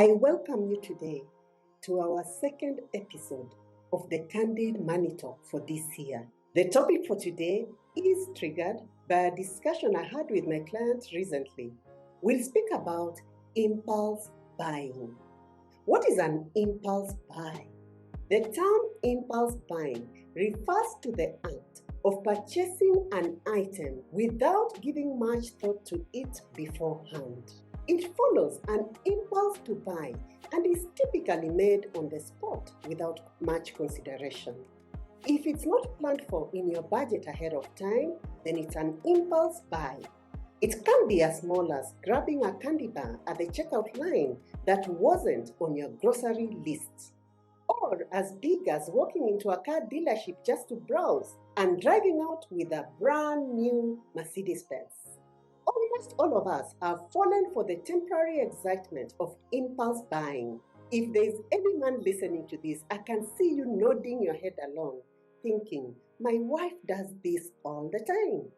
I welcome you today to our second episode of the Candid Money Talk for this year. The topic for today is triggered by a discussion I had with my client recently. We'll speak about impulse buying. What is an impulse buy? The term impulse buying refers to the act of purchasing an item without giving much thought to it beforehand. It follows an impulse to buy and is typically made on the spot without much consideration. If it's not planned for in your budget ahead of time, then it's an impulse buy. It can be as small as grabbing a candy bar at the checkout line that wasn't on your grocery list, or as big as walking into a car dealership just to browse and driving out with a brand new Mercedes-Benz. Almost all of us have fallen for the temporary excitement of impulse buying. If there is any man listening to this, I can see you nodding your head along, thinking, my wife does this all the time.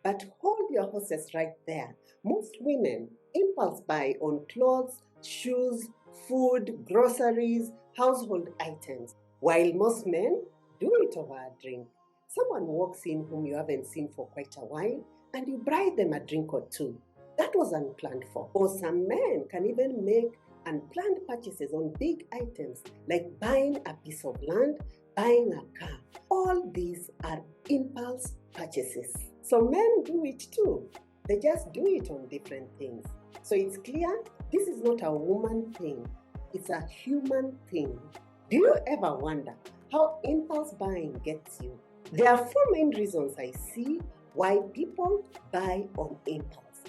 But hold your horses right there. Most women impulse buy on clothes, shoes, food, groceries, household items, while most men do it over a drink. Someone walks in whom you haven't seen for quite a while, and you buy them a drink or two. That was unplanned for. Or some men can even make unplanned purchases on big items like buying a piece of land, buying a car. All these are impulse purchases. So men do it too. They just do it on different things. So it's clear this is not a woman thing. It's a human thing. Do you ever wonder how impulse buying gets you? There are four main reasons I see why people buy on impulse.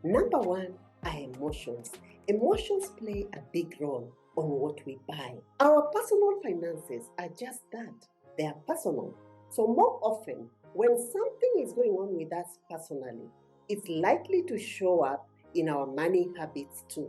Number one are emotions. Emotions play a big role on what we buy. Our personal finances are just that. They are personal. So more often, when something is going on with us personally, it's likely to show up in our money habits too.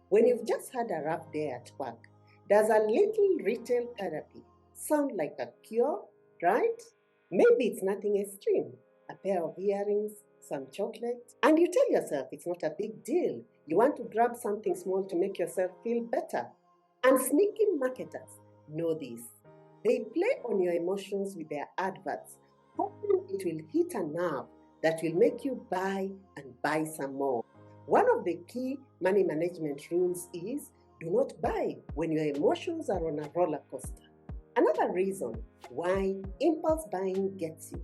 When you've just had a rough day at work, does a little retail therapy sound like a cure, right? Maybe it's nothing extreme. A pair of earrings, some chocolate, and you tell yourself it's not a big deal. You want to grab something small to make yourself feel better. And sneaky marketers know this. They play on your emotions with their adverts, hoping it will hit a nerve that will make you buy and buy some more. One of the key money management rules is do not buy when your emotions are on a roller coaster. Another reason why impulse buying gets you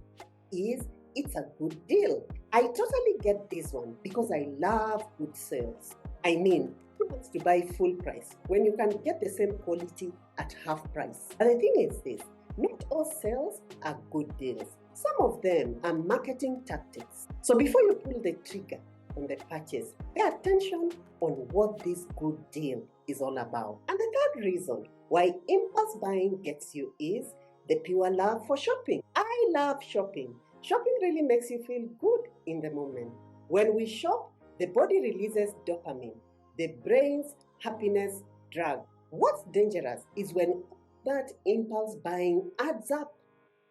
is it's a good deal. I totally get this one because I love good sales. I mean, who wants to buy full price when you can get the same quality at half price? But the thing is this, not all sales are good deals. Some of them are marketing tactics. So before you pull the trigger on the purchase, pay attention on what this good deal is all about. And the third reason why impulse buying gets you is the pure love for shopping. I love shopping. Shopping really makes you feel good in the moment. When we shop, the body releases dopamine, the brain's happiness drug. What's dangerous is when that impulse buying adds up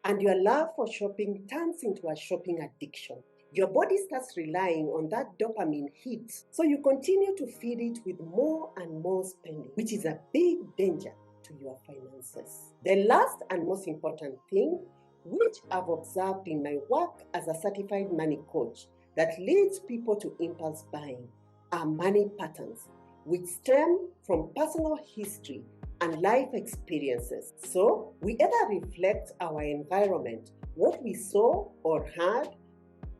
and your love for shopping turns into a shopping addiction. Your body starts relying on that dopamine hit, so you continue to feed it with more and more spending, which is a big danger to your finances. The last and most important thing, which I've observed in my work as a certified money coach that leads people to impulse buying, are money patterns, which stem from personal history and life experiences. So we either reflect our environment, what we saw or heard,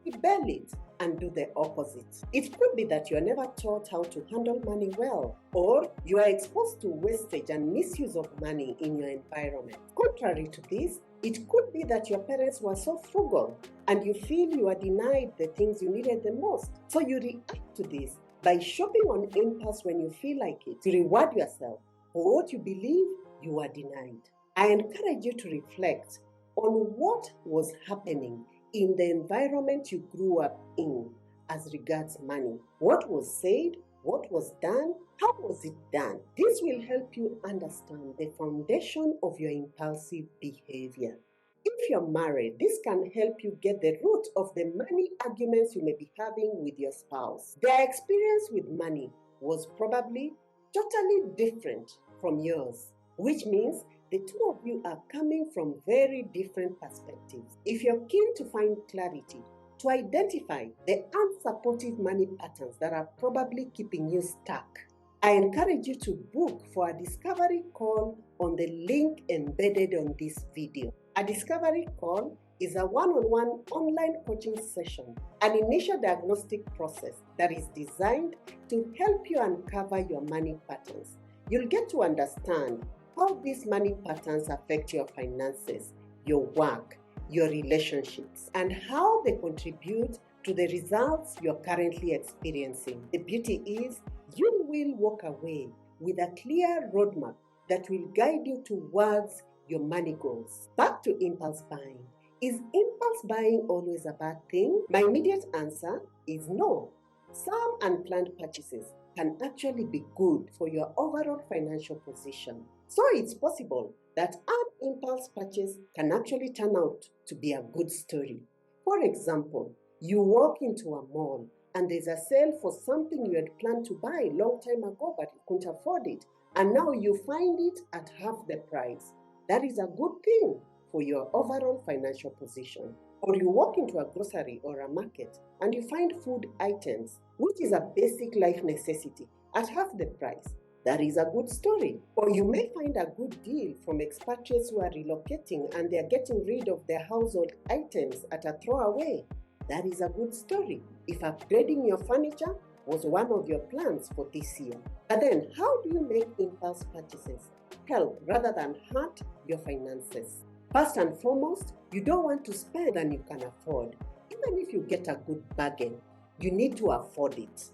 rebel it and do the opposite. It could be that you are never taught how to handle money well, or you are exposed to wastage and misuse of money in your environment. Contrary to this, it could be that your parents were so frugal and you feel you are denied the things you needed the most. So you react to this by shopping on impulse when you feel like it to reward yourself for what you believe you are denied. I encourage you to reflect on what was happening in the environment you grew up in as regards money. What was said, what was done, how was it done? This will help you understand the foundation of your impulsive behavior. If you're married, this can help you get the root of the money arguments you may be having with your spouse. Their experience with money was probably totally different from yours, which means the two of you are coming from very different perspectives. If you're keen to find clarity, to identify the unsupportive money patterns that are probably keeping you stuck, I encourage you to book for a discovery call on the link embedded on this video. A discovery call is a one-on-one online coaching session, an initial diagnostic process that is designed to help you uncover your money patterns. You'll get to understand how these money patterns affect your finances, your work, your relationships, and how they contribute to the results you're currently experiencing. The beauty is, you will walk away with a clear roadmap that will guide you towards your money goals. Back to impulse buying. Is impulse buying always a bad thing? My immediate answer is no. Some unplanned purchases can actually be good for your overall financial position. So it's possible that an impulse purchase can actually turn out to be a good story. For example, you walk into a mall and there's a sale for something you had planned to buy a long time ago but you couldn't afford it, and now you find it at half the price. That is a good thing for your overall financial position. Or you walk into a grocery or a market and you find food items, which is a basic life necessity, at half the price. That is a good story. Or you may find a good deal from expatriates who are relocating and they are getting rid of their household items at a throwaway. That is a good story if upgrading your furniture was one of your plans for this year. But then, how do you make impulse purchases help rather than hurt your finances? First and foremost, you don't want to spend more than you can afford. Even if you get a good bargain, you need to afford it.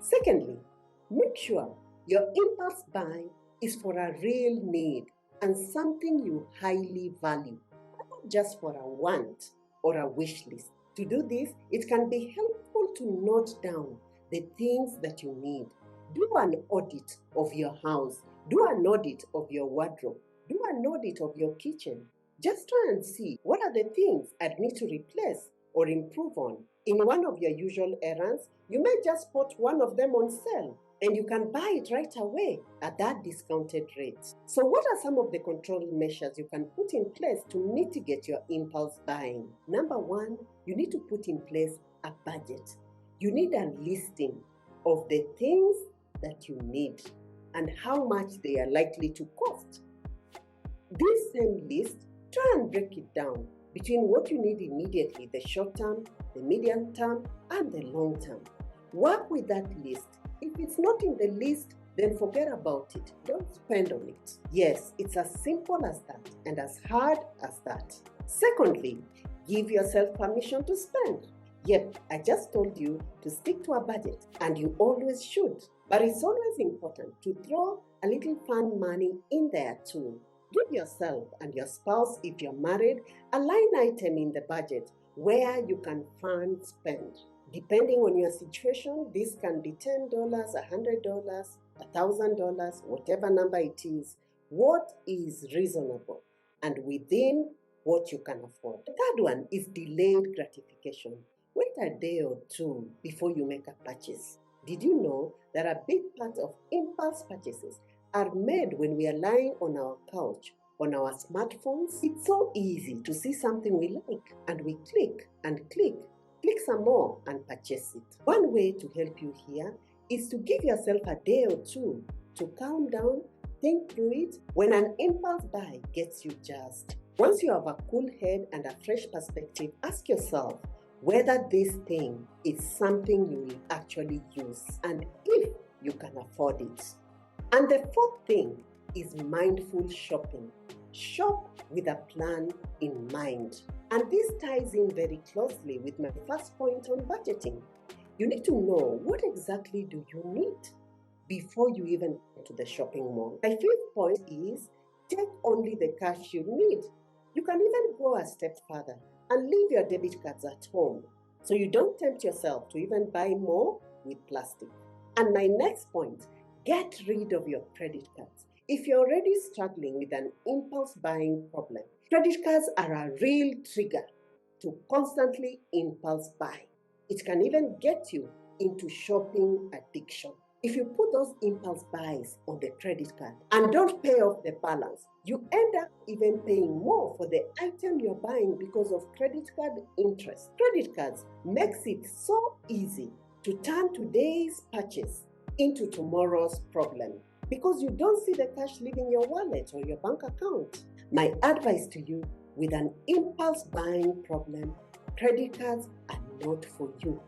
Secondly, make sure your impulse buy is for a real need and something you highly value, not just for a want or a wish list. To do this, it can be helpful to note down the things that you need. Do an audit of your house. Do an audit of your wardrobe. Do an audit of your kitchen. Just try and see what are the things I'd need to replace or improve on. In one of your usual errands, you may just spot one of them on sale and you can buy it right away at that discounted rate. So what are some of the control measures you can put in place to mitigate your impulse buying? Number one, you need to put in place a budget. You need a listing of the things that you need and how much they are likely to cost. This same list, try and break it down between what you need immediately, the short term, the medium term, and the long term. Work with that list. If it's not in the list, then forget about it. Don't spend on it. Yes, it's as simple as that and as hard as that. Secondly, give yourself permission to spend. Yep, I just told you to stick to a budget, and you always should. But it's always important to throw a little fun money in there too. Give yourself and your spouse, if you're married, a line item in the budget where you can fund spend. Depending on your situation, this can be $10, $100, $1,000, whatever number it is. What is reasonable and within what you can afford? The third one is delayed gratification. Wait a day or two before you make a purchase. Did you know that a big part of impulse purchases are made when we are lying on our couch, on our smartphones? It's so easy to see something we like and we click and click some more and purchase it. One way to help you here is to give yourself a day or two to calm down, think through it when an impulse buy gets you jazzed. Once you have a cool head and a fresh perspective, ask yourself whether this thing is something you will actually use and if you can afford it. And the fourth thing is mindful shopping. Shop with a plan in mind. And this ties in very closely with my first point on budgeting. You need to know what exactly do you need before you even go to the shopping mall. My fifth point is take only the cash you need. You can even go a step further and leave your debit cards at home so you don't tempt yourself to even buy more with plastic. And my next point, get rid of your credit cards. If you're already struggling with an impulse buying problem, credit cards are a real trigger to constantly impulse buy. It can even get you into shopping addiction. If you put those impulse buys on the credit card and don't pay off the balance, you end up even paying more for the item you're buying because of credit card interest. Credit cards makes it so easy to turn today's purchase into tomorrow's problem because you don't see the cash leaving your wallet or your bank account. My advice to you, with an impulse buying problem, credit cards are not for you.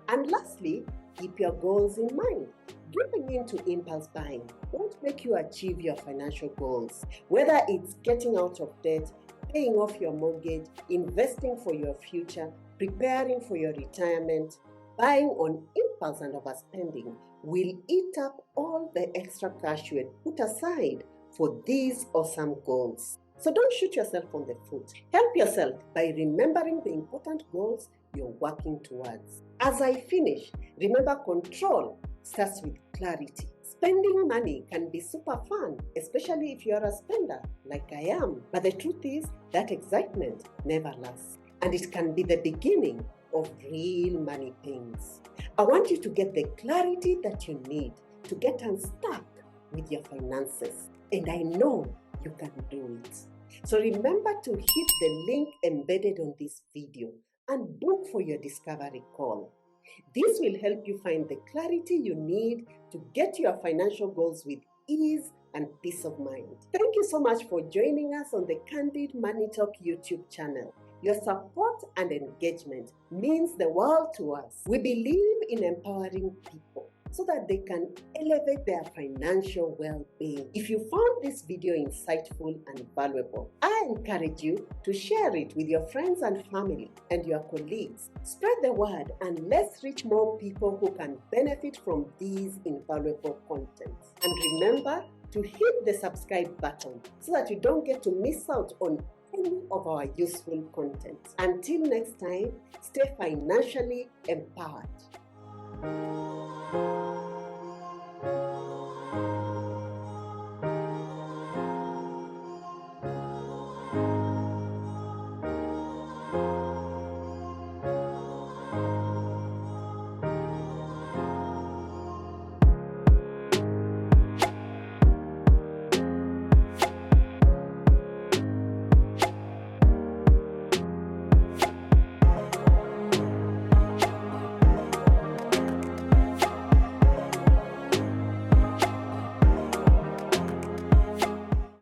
And lastly, keep your goals in mind. Giving in to impulse buying won't make you achieve your financial goals, whether it's getting out of debt, paying off your mortgage, investing for your future, preparing for your retirement. Buying on impulse and overspending will eat up all the extra cash you had put aside for these awesome goals. So don't shoot yourself on the foot. Help yourself by remembering the important goals you're working towards. As I finish, remember, control starts with clarity. Spending money can be super fun, especially if you're a spender like I am. But the truth is that excitement never lasts, and it can be the beginning of real money pains. I want you to get the clarity that you need to get unstuck with your finances, and I know you can do it. So remember to hit the link embedded on this video and book for your discovery call. This will help you find the clarity you need to get your financial goals with ease and peace of mind. Thank you so much for joining us on the Candid Money Talk YouTube channel. Your support and engagement means the world to us. We believe in empowering people so that they can elevate their financial well-being. If you found this video insightful and valuable, I encourage you to share it with your friends and family and your colleagues. Spread the word and let's reach more people who can benefit from these invaluable contents. And remember to hit the subscribe button so that you don't get to miss out on any of our useful content. Until next time, stay financially empowered.